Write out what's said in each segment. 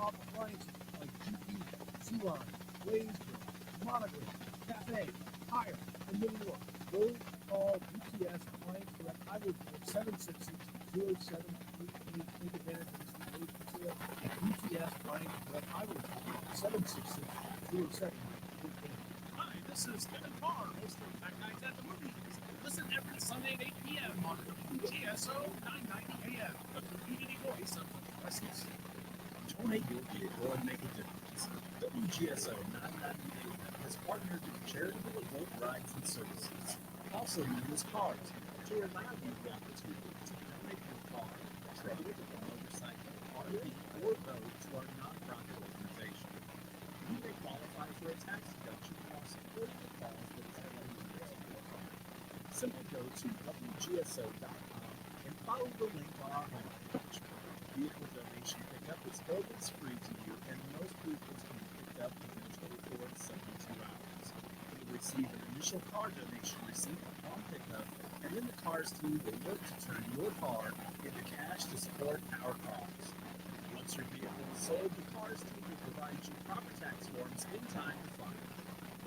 top appliances like GE, Suron, Blaze Grill, Monogram, Cafe, Hire, and many more. Go call UTS Appliance Direct Highway Board 766-0738. Take advantage of this replacement sale at UTS Appliance Direct Highway Board 766-0738. Hi, this is Kevin Carr, host of Tech Nights at the Movies. Listen every Sunday at 8 p.m. on WGSO 990 AM, the community voice of the West. Donate your vehicle and make a difference. WGSO 990 AM has partnered with charitable adult rides and services, also known as CARS, to allow you the opportunity to donate your car, trailer, motorcycle, RV, or boat to our nonprofit organization. You may qualify for a tax deduction while supporting the cause that is related to your car. Simply go to WGSO.com and follow the link on our homepage. Vehicle donation pickup is free to you, and most vehicles can be picked up within 24 to 72 hours. You'll receive an initial car donation receipt upon pickup, and then the CARS team will work to turn your car into cash to support our cause. Once your vehicle is sold, the CARS team will provide you proper tax forms in time to file.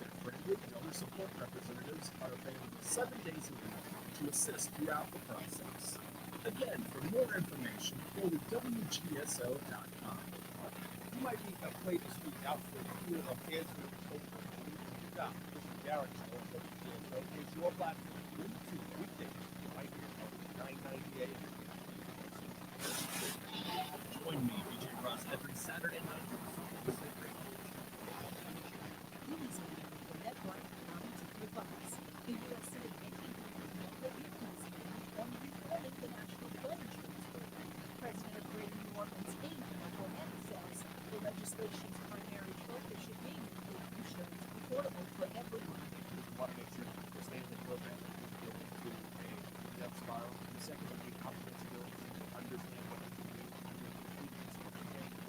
Their friendly donor support representatives are available 7 days a week to assist throughout the process. Again, for more information, go to WGSO.com. You might need a play this week out for the fear of answering over. Now, Mr. Garrett Show on WGSO is your platform. Wednesday, weekdays, right here on 990 AM. Join me, DJ Ross, every Saturday night for the Movies are the network to the box. The USA making local vehicles on reforming the National Flood Insurance Program. President of Greater New Orleans Inc. says the legislation's primary focus should be to make insurance affordable for everyone. We want to make sure that the standard program is going to a death spiral. The second would be comprehensibility to understand what you can do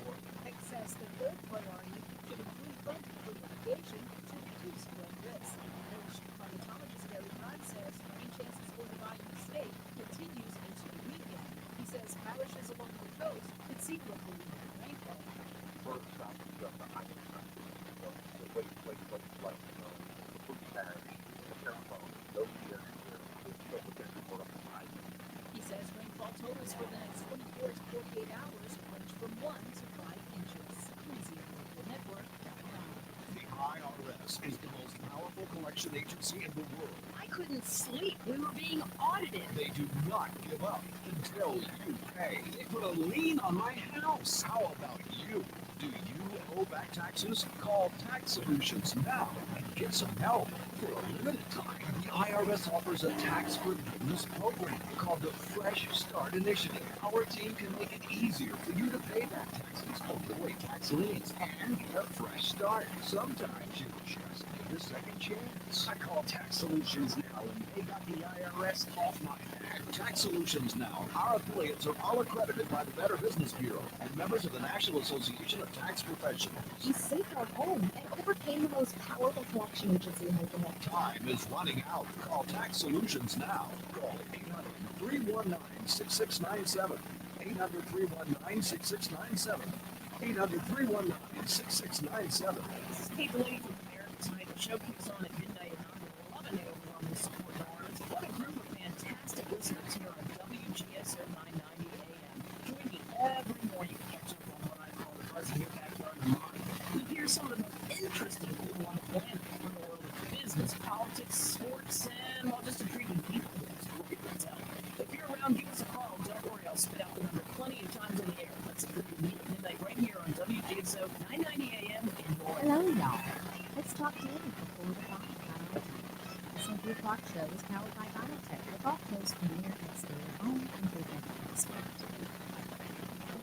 for. Tech says the third priority should include funding for mitigation to reduce flood risk. Village climatologist Gary Todd says rain chances for the Bayou State continues into the weekend. He says parishes along the coast could see local rainfall. First stop is the highest traffic. So the wait, the Boogie Parish, the telephone, those here, is still potential for up to 5 minutes. He says rainfall totals for the next 24 to 48 hours range from 1 to 5 inches. NewsNetwork.com. The IRS is the most powerful collection agency in the world. I couldn't sleep. We were being audited. They do not give up until you pay. They put a lien on my house. How about you? Do you owe back taxes? Call Tax Solutions now and get some help. For a limited time, the IRS offers a tax forgiveness program called the Fresh Start Initiative. Our team can make it easier for you to pay back taxes, avoid tax liens, and get a fresh start. Sometimes you just need a second chance. I call Tax Solutions now, and they got the IRS off my back. Tax Solutions Now. Our affiliates are all accredited by the Better Business Bureau and members of the National Association of Tax Professionals. We saved our home and overcame the most powerful collection agency in the world. Time is running out. Call Tax Solutions now. Call 800-319-6697. 800-319-6697. 800-319-6697. This is Kate Lady from American tonight. The show kicks on at midnight and I'm loving it over on the support dollars. What a group of fantastic listeners here on WGSO 990 AM. Join me every morning to catch up on what I call the buzz in your backyard and mine. You'll hear some of the most interesting people on the planet from the world of business, politics, sports, and well, just intriguing people. It's great to tell. If you're around, give us a call. Don't worry, I'll spit out the number plenty of times in the air. Let's agree to meet at midnight right here on WGSO 990 AM in Roy. Hello, y'all. Let's talk daily before the clock on our time. The Simply Clock Show is powered by Biotech, the golf coast premier and stay-at-home and prevent expert.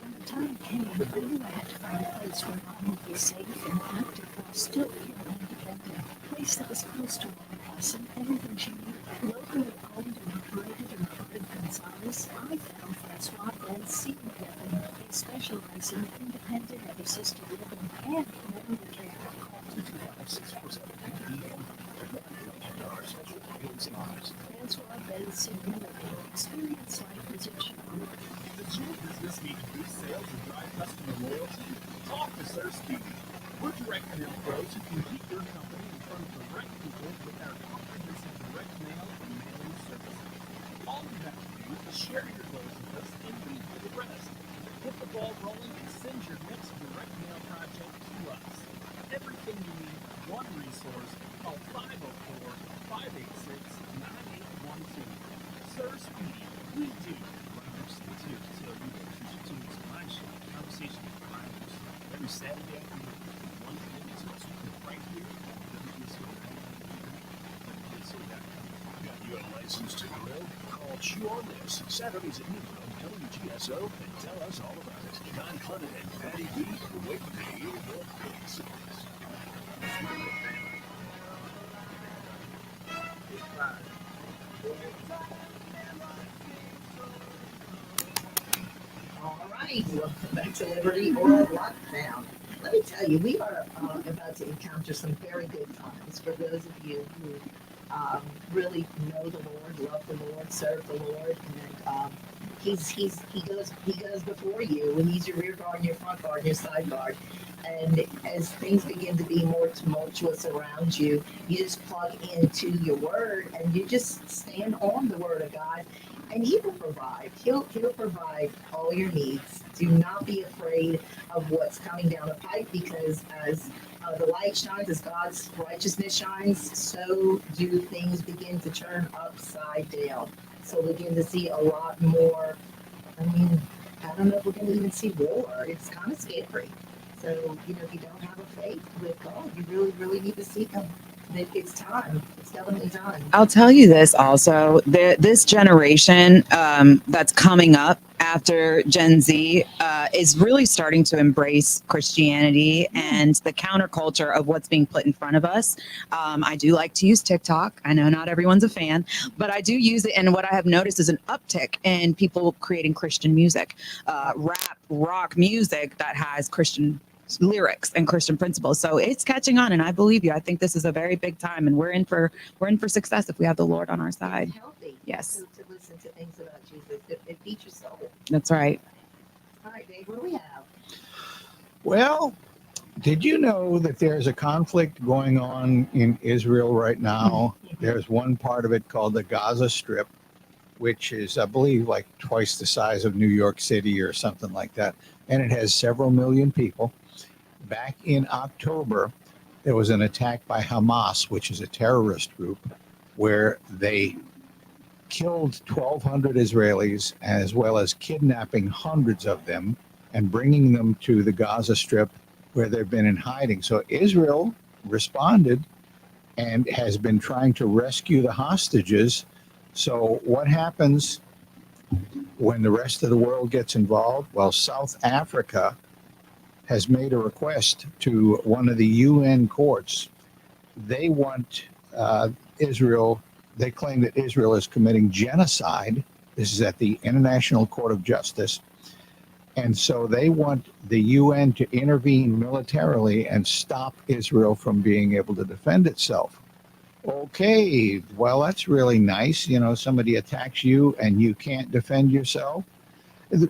When the time came, I knew I had to find a place where I would be safe and active while still being independent. A place that was close to one person, everything she needed. Locally owned and operated and funded Gonzalez, I found Francois and Seaton Devon. They specialize in independent and assisted living and memory care. Call 226-7 Francois Ben Seaton Living. Experience life as it should be. Does your business need to boost sales and drive customer loyalty? Talk to Sir Speedy. We're direct mail pros who can keep your company in front of the right people with our comprehensive direct mail and mailing services. All you have to do is share your goals with us and we do the rest. Get the ball rolling and send your next direct mail project to us. Everything you need, one resource, call 504-586-9812. Sir Speedy, we do. Conversation with Rivals every Saturday afternoon from 1 p.m. to 2 right here on Got you a license to grill? Call Chew on This Saturdays at noon on WGSO and tell us all about it. Don Clement and Patty B are waiting to hear your thoughts. All right, welcome back to Liberty or Lockdown. Let me tell you, we are about to encounter some very good times for those of you who really know the Lord, love the Lord, serve the Lord, and he goes before you, and he's your rear guard, and your front guard, and your side guard. And as things begin to be more tumultuous around you, you just plug into your word and you just stand on the word of God, and he will provide. He'll provide all your needs. Do not be afraid of what's coming down the pipe, because as the light shines, as God's righteousness shines, so do things begin to turn upside down. So we'll begin to see a lot more. I mean, I don't know if we're going to even see war. It's kind of scary. So, if you don't have a faith with God, you really, really need to seek him. It's time. It's definitely time. I'll tell you this also, this generation that's coming up after Gen Z is really starting to embrace Christianity and the counterculture of what's being put in front of us. I do like to use TikTok. I know not everyone's a fan, but I do use it. And what I have noticed is an uptick in people creating Christian music, rap, rock music that has Christian lyrics and Christian principles. So it's catching on, and I believe you. I think this is a very big time, and we're in for success if we have the Lord on our side. It's healthy. Yes. To listen to things about Jesus. It feeds your soul. That's right. All right, Dave, what do we have? Well, did you know that there's a conflict going on in Israel right now? There's one part of it called the Gaza Strip, which is, I believe, like twice the size of New York City or something like that. And it has several million people. Back in October, there was an attack by Hamas, which is a terrorist group, where they killed 1,200 Israelis, as well as kidnapping hundreds of them and bringing them to the Gaza Strip, where they've been in hiding. So Israel responded and has been trying to rescue the hostages. So what happens when the rest of the world gets involved? Well, South Africa has made a request to one of the UN courts. They want Israel, they claim that Israel is committing genocide. This is at the International Court of Justice. And so they want the UN to intervene militarily and stop Israel from being able to defend itself. Okay, well, that's really nice. Somebody attacks you and you can't defend yourself.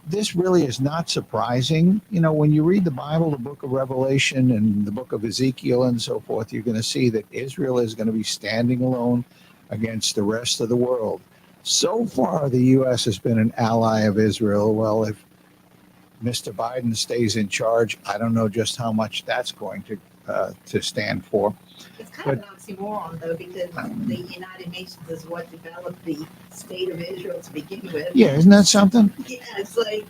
This really is not surprising. When you read the Bible, the book of Revelation and the book of Ezekiel and so forth, you're going to see that Israel is going to be standing alone against the rest of the world. So far, the U.S. has been an ally of Israel. Well, if Mr. Biden stays in charge, I don't know just how much that's going to stand for. It's kind of an oxymoron, though, because the United Nations is what developed the state of Israel to begin with. Yeah, isn't that something? Yeah, it's like,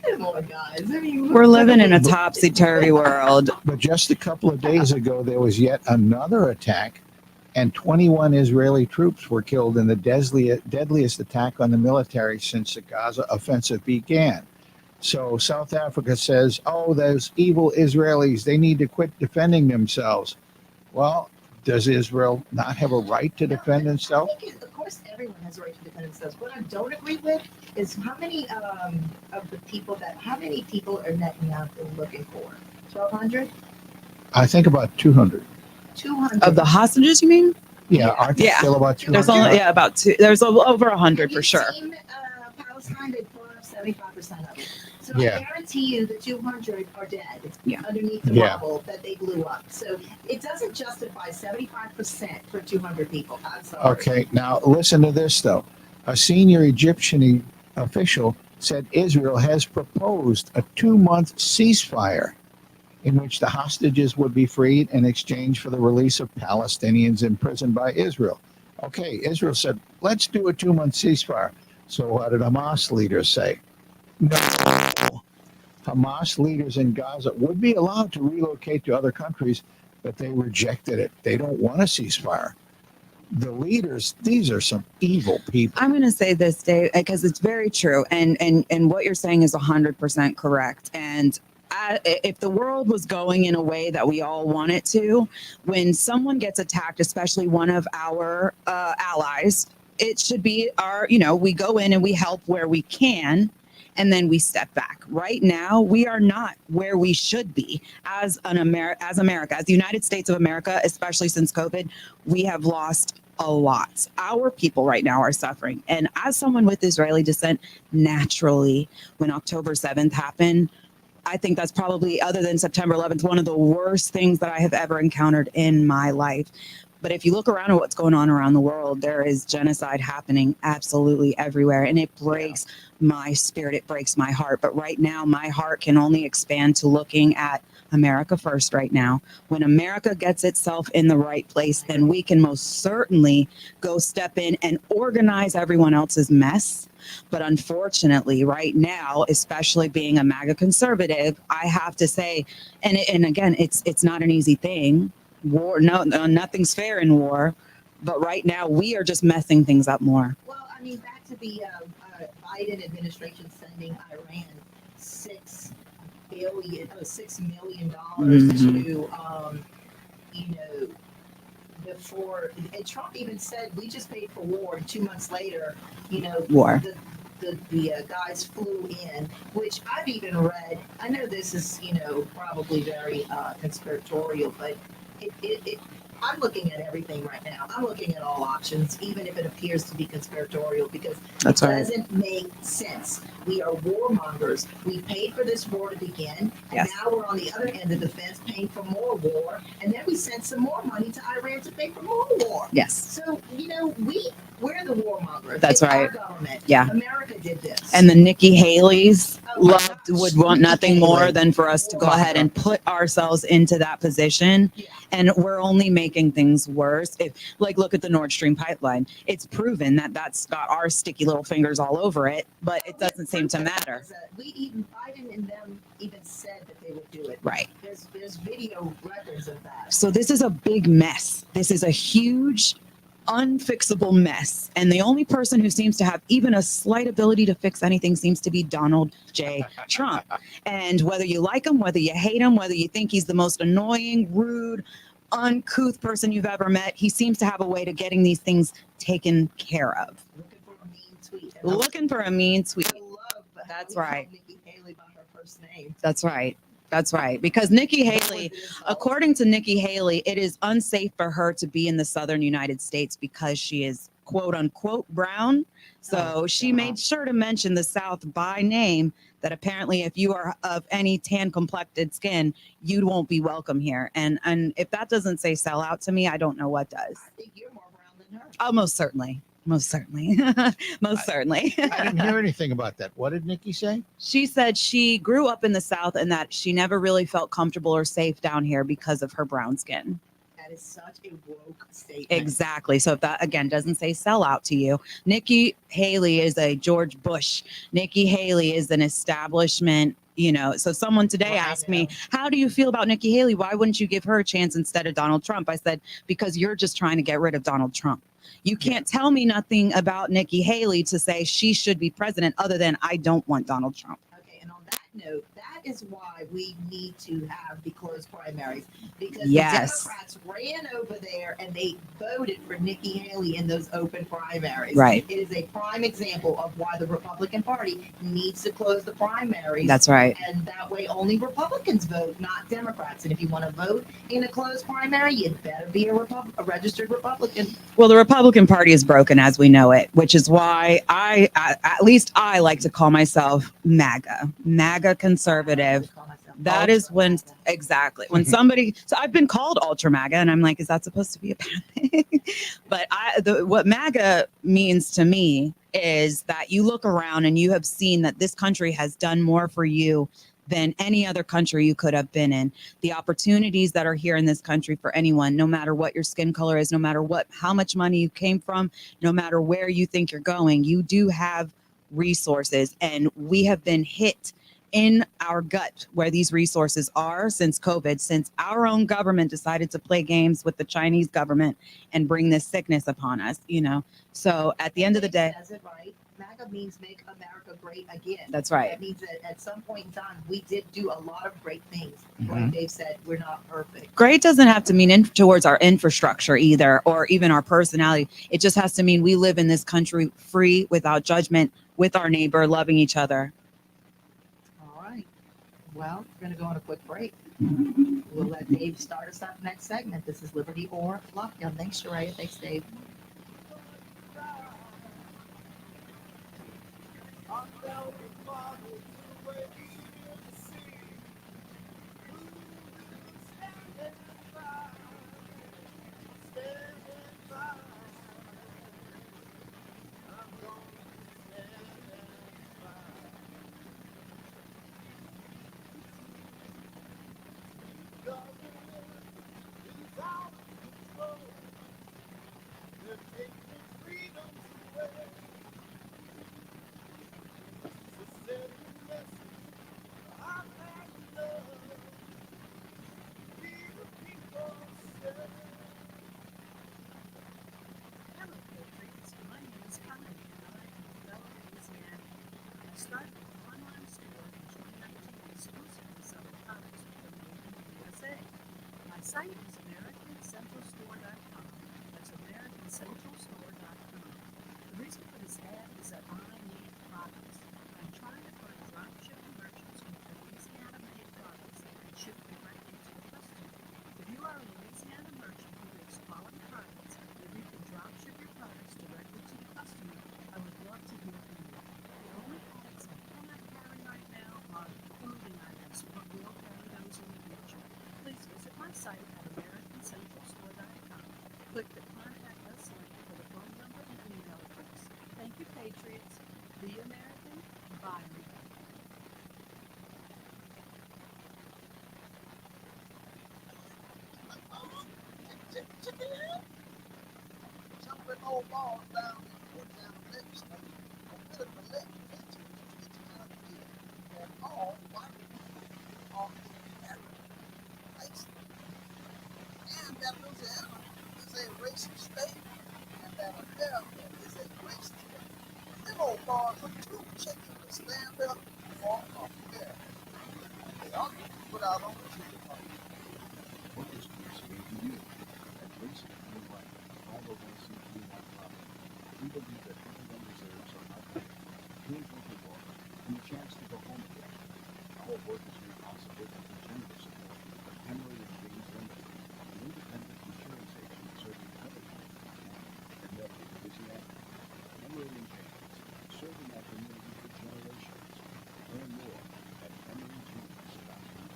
come on, guys. I mean, We're living in a topsy-turvy world. But just a couple of days ago, there was yet another attack, and 21 Israeli troops were killed in the deadliest attack on the military since the Gaza offensive began. So South Africa says, oh, those evil Israelis, they need to quit defending themselves. Well, does Israel not have a right to defend itself? I think, of course, everyone has a right to defend themselves. What I don't agree with is how many how many people are Netanyahu looking for? 1,200? I think about 200. 200. Of the hostages, you mean? Yeah, aren't there still about 200? There's only, about two. There's over 100 for sure. Palestine, they pull up 75% of it. So Yeah. I guarantee you the 200 are dead Yeah. underneath the Yeah. rubble that they blew up. So it doesn't justify 75% for 200 people. I'm sorry. Okay, now listen to this though. A senior Egyptian official said Israel has proposed a 2-month ceasefire in which the hostages would be freed in exchange for the release of Palestinians imprisoned by Israel. Okay, Israel said, let's do a 2-month ceasefire. So what did Hamas leaders say? No. Hamas leaders in Gaza would be allowed to relocate to other countries, but they rejected it. They don't want a ceasefire. The leaders, these are some evil people. I'm going to say this, Dave, because it's very true, and what you're saying is 100% correct. And if the world was going in a way that we all want it to, when someone gets attacked, especially one of our allies, it should be our, we go in and we help where we can, and then we step back. Right now, we are not where we should be as America, as the United States of America, especially since COVID. We have lost a lot. Our people right now are suffering. And as someone with Israeli descent, naturally, when October 7th happened, I think that's probably, other than September 11th, one of the worst things that I have ever encountered in my life. But if you look around at what's going on around the world, there is genocide happening absolutely everywhere. And it breaks my spirit. It breaks my heart. But right now, my heart can only expand to looking at America first right now. When America gets itself in the right place, then we can most certainly go step in and organize everyone else's mess. But unfortunately, right now, especially being a MAGA conservative, I have to say, and again, it's not an easy thing. War, nothing's fair in war. But right now, we are just messing things up more. Well, I mean, back to the Biden administration sending Iran $6 million to, before, and Trump even said, we just paid for war. And 2 months later, War. The guys flew in, which I've even read. I know this is, probably very conspiratorial, but I'm looking at everything right now. I'm looking at all options, even if it appears to be conspiratorial, because That's it right. doesn't make sense. We are warmongers. We paid for this war to begin, and Yes. now we're on the other end of the fence paying for more war, and then we sent some more money to Iran to pay for more war. Yes. So, we're the warmongers. That's It's our right. government. Yeah. America did this. And the Nikki Haley's Oh my would gosh. want Nikki nothing Haley. more than for us to go ahead and put ourselves into that position. Yeah. And we're only making things worse. Look at the Nord Stream pipeline. It's proven that that's got our sticky little fingers all over it, but it doesn't seem to matter. Biden and them even said that they would do it. Right. There's video records of that. So this is a big mess. This is a huge, unfixable mess. And the only person who seems to have even a slight ability to fix anything seems to be Donald J. Trump. And whether you like him, whether you hate him, whether you think he's the most annoying, rude, uncouth person you've ever met, he seems to have a way to getting these things taken care of. Looking for a mean tweet. Looking for a mean tweet. I love That's how we right. call Nikki Haley by her first name. That's right. That's right. Because Nikki Haley, according to Nikki Haley, it is unsafe for her to be in the southern United States because she is quote unquote brown. So she made sure to mention the South by name, that apparently if you are of any tan complected skin, you won't be welcome here. And if that doesn't say sell out to me, I don't know what does. I think you're more brown than her. Oh, most certainly. Most certainly. Most certainly. I didn't hear anything about that. What did Nikki say? She said she grew up in the South and that she never really felt comfortable or safe down here because of her brown skin. That is such a woke statement. Exactly. So if that, again, doesn't say sell out to you, Nikki Haley is a George Bush. Nikki Haley is an establishment. So someone today asked me, how do you feel about Nikki Haley? Why wouldn't you give her a chance instead of Donald Trump? I said, because you're just trying to get rid of Donald Trump. You can't tell me nothing about Nikki Haley to say she should be president other than I don't want Donald Trump. Okay, and on that note, that is why we need to have the closed primaries, because Yes. the Democrats ran over there and they voted for Nikki Haley in those open primaries. Right. It is a prime example of why the Republican Party needs to close the primaries. That's right. And that way only Republicans vote, not Democrats. And if you want to vote in a closed primary, you'd better be a registered Republican. Well, the Republican Party is broken as we know it, which is why at least I like to call myself MAGA conservative. That is when exactly when somebody. So I've been called ultra MAGA, and I'm like, is that supposed to be a bad thing? But what MAGA means to me is that you look around and you have seen that this country has done more for you than any other country you could have been in. The opportunities that are here in this country for anyone, no matter what your skin color is, no matter how much money you came from, no matter where you think you're going, you do have resources, and we have been hit in our gut where these resources are since COVID, since our own government decided to play games with the Chinese government and bring this sickness upon us, So at the end of the day, says it right. MAGA means make America great again. That's right. That means that at some point in time, we did do a lot of great things. Mm-hmm. Like Dave said, we're not perfect. Great doesn't have to mean towards our infrastructure either, or even our personality. It just has to mean we live in this country free, without judgment, with our neighbor, loving each other. All right. Well, we're going to go on a quick break. We'll let Dave start us up next segment. This is Liberty or Lockdown. Thanks, Sharayah. Thanks, Dave. Site is AmericanCentralStore.com. That's AmericanCentralStore.com. The reason for this ad is that I need products. I'm trying to find dropshipping merchants with Louisiana-made products that can ship directly to the customer. If you are a Louisiana merchant who makes quality products, if you can dropship your products directly to the customer, I would love to hear from you. The only products I cannot carry right now are clothing items, but will carry those in the future. Please visit my site at AmericanCentralStore.com. Click the Contact Us link for the phone number and email address. Thank you, Patriots. Be American, buy American. Jumping old balls down the legislature. A bit of a legislature is kind of clear that all white people are racist. And that Louisiana is a racist state, and that America is a racist state. Them old bars are too chicken to stand up for America. They ought to be put out on the street. What is considered to you that racism is right? 501c3 nonprofit. We believe that everyone deserves a life, clean drinking water, and the chance to go home again. Our work is made possible by the generous support of Henry and James Limited, an independent insurance agent serving Covington, and Milton, Louisiana. Henry and James, serving our community for generations. Learn more at henryjames.com.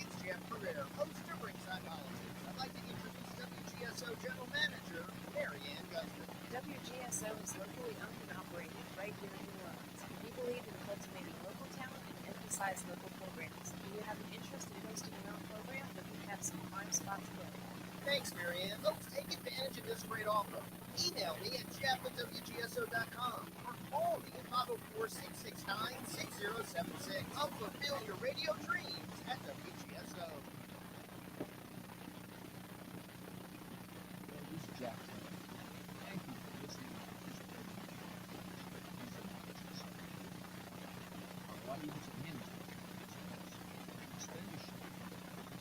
It's Jeff Pereira, host of Ringside Politics. I'd like to introduce WGSO General Manager, Mary Ann Guzman. WGSO is locally owned and operated right here in New Orleans. We believe in cultivating local talent and emphasize local programs. Do you have an interest in hosting your own program? Then we have some prime spots available. Thanks, Mary Ann. Let's take advantage of this great offer. Email me at jeff@wgso.com or call me at 504-669-6076. I'll fulfill your radio dreams at WGSO. This is Jack Turner. Thank you for listening to this program. Our while he was a manager at the Spanish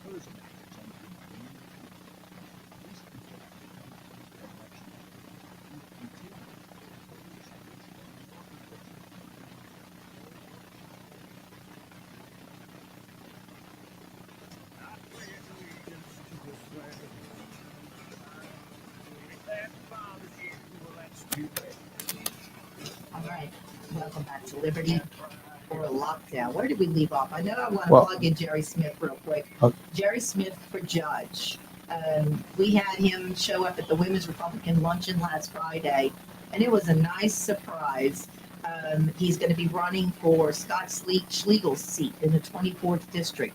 tourism efforts under the Marine Corps. This before the election, he continued his efforts I pledge allegiance to the flag that bothers you. Well, that's too bad. All right, welcome back to Liberty or Lockdown. Where did we leave off? I know I want to Well- plug in Jerry Smith real quick. Okay. Jerry Smith for judge. We had him show up at the Women's Republican Luncheon last Friday, and it was a nice surprise. He's going to be running for Scott Schlegel's seat in the 24th district.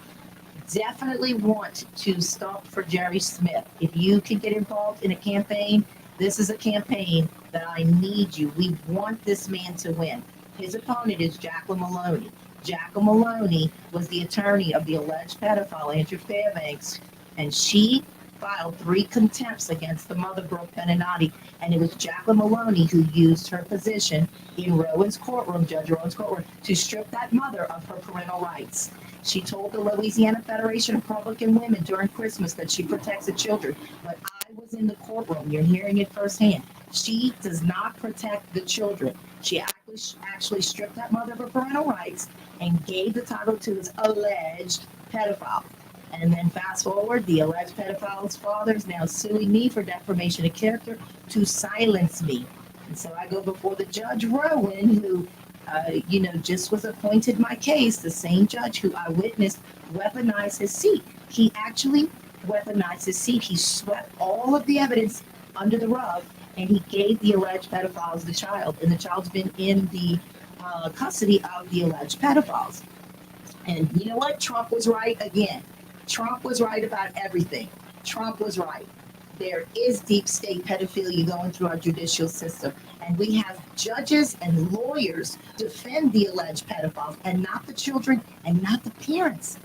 Definitely want to stop for Jerry Smith. If you can get involved in a campaign, this is a campaign that I need you. We want this man to win. His opponent is Jacqueline Maloney. Jacqueline Maloney was the attorney of the alleged pedophile Andrew Fairbanks, and she filed 3 contempts against the mother, Brooke Beninati, and it was Jacqueline Maloney who used her position in Rowan's courtroom, Judge Rowan's courtroom, to strip that mother of her parental rights. She told the Louisiana Federation of Republican Women during Christmas that she protects the children, but I was in the courtroom. You're hearing it firsthand. She does not protect the children. She actually stripped that mother of her parental rights and gave the title to his alleged pedophile. And then fast forward, the alleged pedophile's father is now suing me for defamation of character to silence me. And so I go before the Judge Rowan, who, just was appointed my case, the same judge who I witnessed weaponize his seat. He actually weaponized his seat. He swept all of the evidence under the rug, and he gave the alleged pedophiles the child. And the child's been in the custody of the alleged pedophiles. And you know what? Trump was right again. Trump was right about everything. Trump was right. There is deep state pedophilia going through our judicial system. And we have judges and lawyers defend the alleged pedophiles and not the children and not the parents.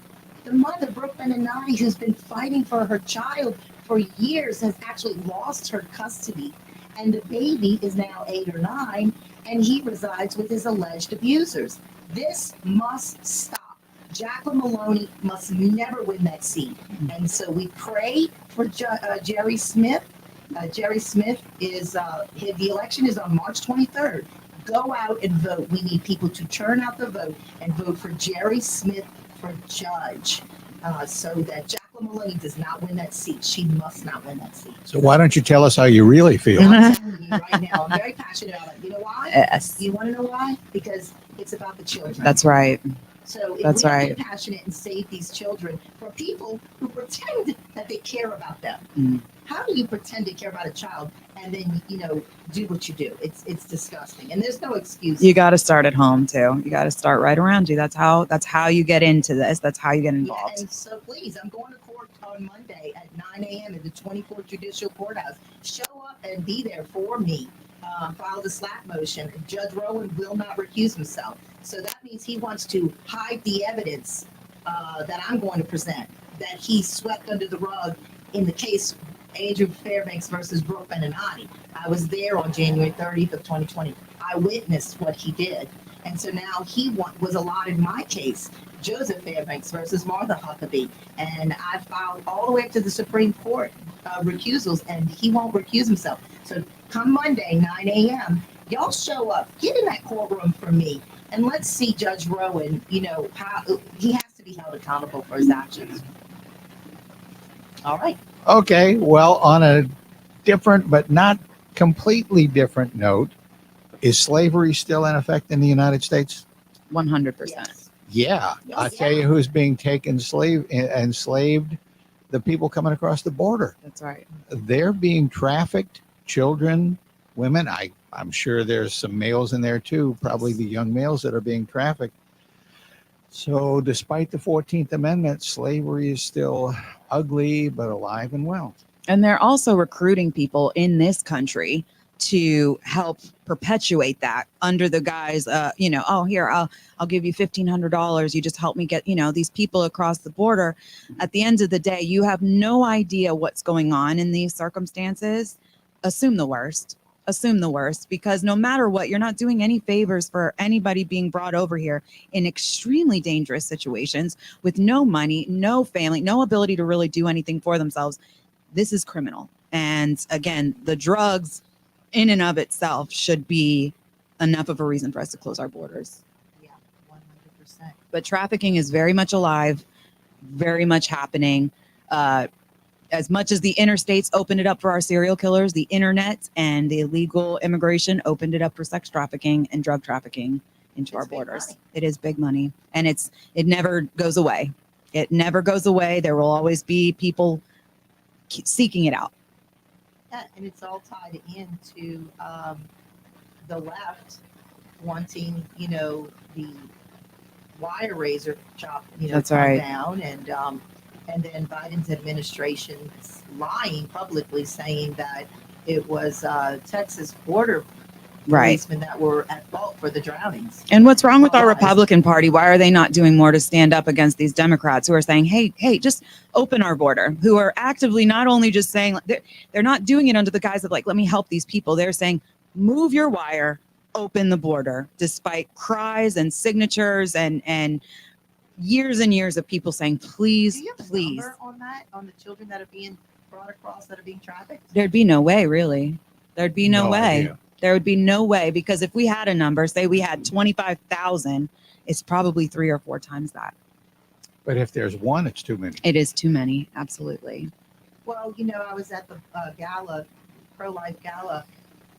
The mother, Brooke Beninati, who's been fighting for her child for years, has actually lost her custody. And the baby is now 8 or 9, and he resides with his alleged abusers. This must stop. Jacqueline Maloney must never win that seat. And so we pray for Jerry Smith. Jerry Smith is, the election is on March 23rd. Go out and vote. We need people to turn out the vote and vote for Jerry Smith for judge, so that Jacqueline Maloney does not win that seat. She must not win that seat. So why don't you tell us how you really feel? I'm telling you right now, I'm very passionate about it. You know why? Yes, You want to know why? Because it's about the children. that's right. So if That's we right. get passionate and save these children for people who pretend that they care about them. Mm. How do you pretend to care about a child and then, do what you do? It's disgusting. And there's no excuse. You got to start at home too. You got to start right around you. That's how you get into this. That's how you get Yeah, involved. and so please, I'm going to court on Monday at 9 a.m. at the 24th Judicial Courthouse. Show up and be there for me. File the slap motion. Judge Rowan will not recuse himself. So that means he wants to hide the evidence that I'm going to present, that he swept under the rug in the case Andrew Fairbanks versus Brooke Beninati. I was there on January 30th of 2020. I witnessed what he did. And so now he was allotted my case, Joseph Fairbanks versus Martha Huckabee. And I filed all the way up to the Supreme Court recusals, and he won't recuse himself. So come Monday, 9 a.m., y'all show up, get in that courtroom for me, and let's see Judge Rowan, how he has to be held accountable for his actions. All right. Okay, well, on a different but not completely different note, is slavery still in effect in the United States? 100%. Yes. Yeah, I Yes. tell you who's being enslaved, the people coming across the border. That's right. They're being trafficked, children, women. I'm sure there's some males in there too, probably the young males that are being trafficked. So despite the 14th Amendment, slavery is still ugly, but alive and well. And they're also recruiting people in this country to help perpetuate that under the guise, oh, here, I'll give you $1,500. You just help me get, these people across the border. At the end of the day, you have no idea what's going on in these circumstances. Assume the worst. assume the worst, because no matter what, you're not doing any favors for anybody being brought over here in extremely dangerous situations with no money, no family, no ability to really do anything for themselves. This is criminal. And again, the drugs in and of itself should be enough of a reason for us to close our borders. Yeah, 100%. But trafficking is very much alive, very much happening. As much as the interstates opened it up for our serial killers, the internet and the illegal immigration opened it up for sex trafficking and drug trafficking into our It's big borders. money. It is big money, and it never goes away. It never goes away. There will always be people seeking it out. Yeah, and it's all tied into the left wanting, the wire razor chop, That's come right. down, and then Biden's administration lying publicly saying that it was Texas border policemen that were at fault for the drownings. And what's wrong with our Lies. Republican Party? Why are they not doing more to stand up against these Democrats who are saying, hey, just open our border, who are actively not only just saying, they're not doing it under the guise of like, let me help these people. They're saying, move your wire, open the border, despite cries and signatures and years and years of people saying, please, Do you have a please. number on that, on the children that are being brought across, that are being trafficked? There'd be no way, really. There'd be no way. idea. There would be no way, because if we had a number, say we had 25,000, it's probably 3 or 4 times that. But if there's one, it's too many. It is too many. Absolutely. Well, I was at the gala, pro-life gala,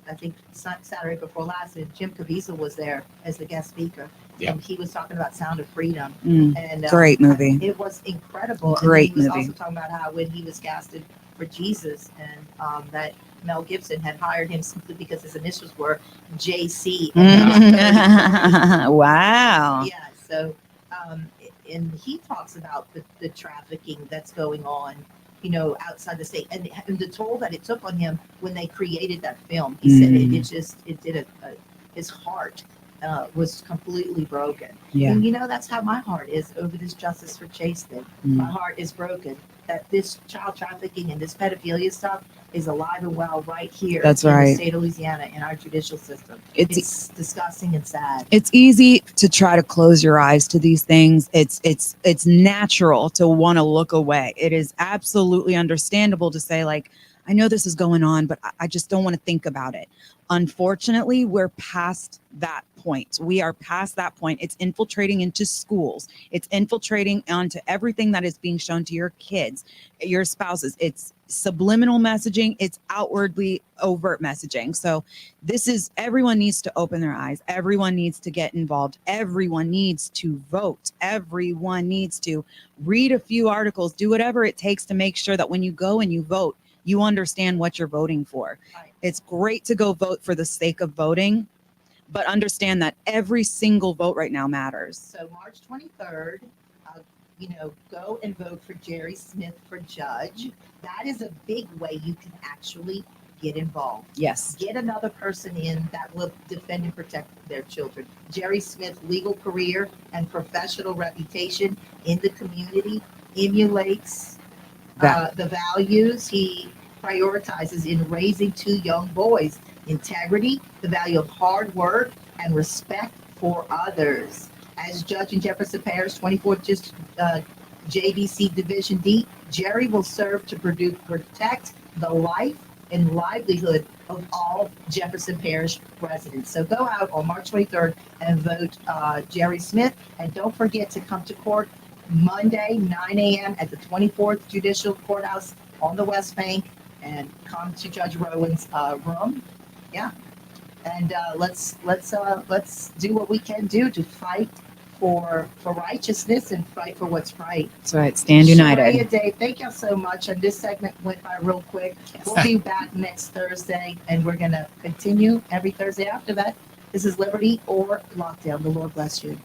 I think Saturday before last, and Jim Caviezel was there as the guest speaker. Yeah. And he was talking about Sound of Freedom. Mm, And great movie. It was incredible. Great and he was movie. also talking about how when he was casted for Jesus, and that Mel Gibson had hired him simply because his initials were JC. Wow. Yeah. So, and he talks about the trafficking that's going on, outside the state, and the toll that it took on him when they created that film. He said it did his heart was completely broken. Yeah. And that's how my heart is over this Justice for Chase thing. My heart is broken that this child trafficking and this pedophilia stuff is alive and well right here That's in right. the state of Louisiana in our judicial system. It's disgusting and sad. It's easy to try to close your eyes to these things. It's natural to want to look away. It is absolutely understandable to say, like, I know this is going on, but I just don't want to think about it. Unfortunately, we're past that point. We are past that point. It's infiltrating into schools. It's infiltrating onto everything that is being shown to your kids, your spouses. It's subliminal messaging. It's outwardly overt messaging. So everyone needs to open their eyes. Everyone needs to get involved. Everyone needs to vote. Everyone needs to read a few articles, do whatever it takes to make sure that when you go and you vote, you understand what you're voting for. Right. It's great to go vote for the sake of voting, but understand that every single vote right now matters. So March 23rd, go and vote for Jerry Smith for judge. That is a big way you can actually get involved. Yes. Get another person in that will defend and protect their children. Jerry Smith's legal career and professional reputation in the community emulates the values he prioritizes in raising 2 young boys: integrity, the value of hard work, and respect for others. As judge in Jefferson Parish 24th JDC Division D, Jerry will serve to protect the life and livelihood of all Jefferson Parish residents. So go out on March 23rd and vote Jerry Smith. And don't forget to come to court Monday, 9 a.m. at the 24th Judicial Courthouse on the West Bank, and come to Judge Rowan's room. Yeah. And let's do what we can do to fight for righteousness and fight for what's right. That's right. Stand united. Sharayah, Dave, thank y'all so much. And this segment went by real quick. We'll be back next Thursday, and we're going to continue every Thursday after that. This is Liberty or Lockdown. The Lord bless you.